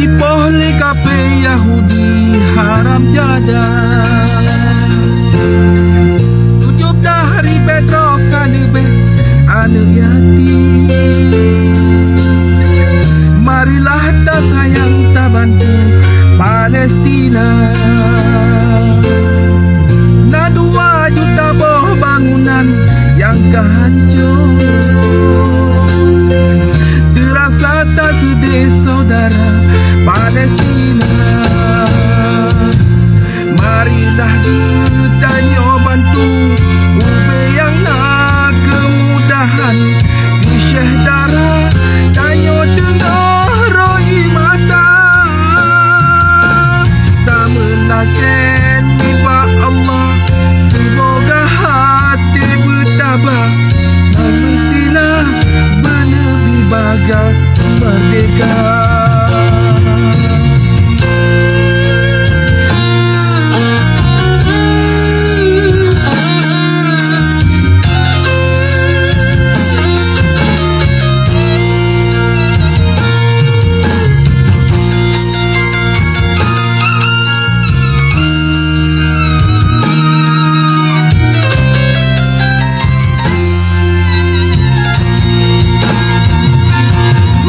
Ipoh le kape Yahudi haram jada. Tujuh hari bedro kali be anak yatim. Marilah tak sayang tak bantu Palestina. Na 2 juta boh bangunan yang kehancur. Terasa tak sedih saudara Palestina. Marilah kita bantu ube yang nak kemudahan di Syekh Darah. Tanyo dengar roi mata. Tak menaken niba Allah. Semoga hati bertabah. Palestina menebi bagai merdeka.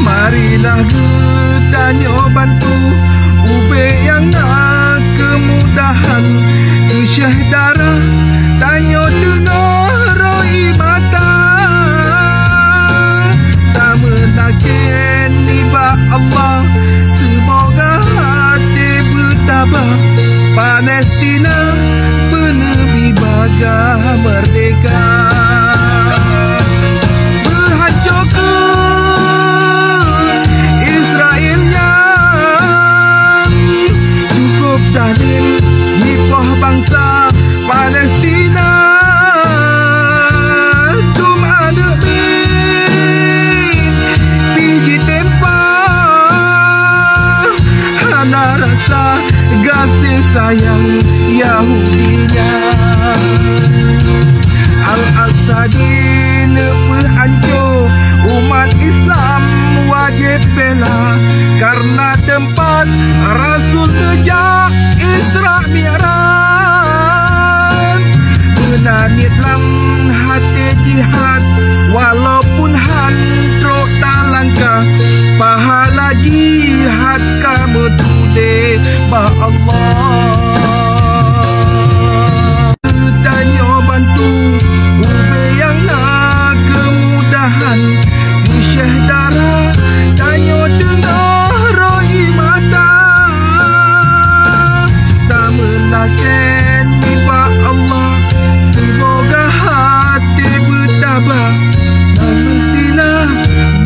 Marilah kita bantu ube yang nak kemudahan di Syekh Darah. Tanyo dengar roi mata. Tak menaken niba Allah. Semoga hati bertabah. Palestina menebi bagai merdeka. Ipoh bangsa Palestina. Tum ada biji tempah. Hana rasa kasih sayang Yahudinya. Al-Asadin penghancur umat Islam wajib bela. Karena tempat Rasul kejak Isra Mi'raj. Menanit lam hati jihad. Walaupun hantruk tak langkah. Pahala jihad kamu tude ba Allah. Tanya bantu ube yang nak kemudahan di Syekh Darah. Tanya dengar roi mata. Tak menaken niba Allah. Semoga hati bertabah. Palestina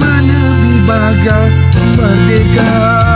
menebi bagai merdeka.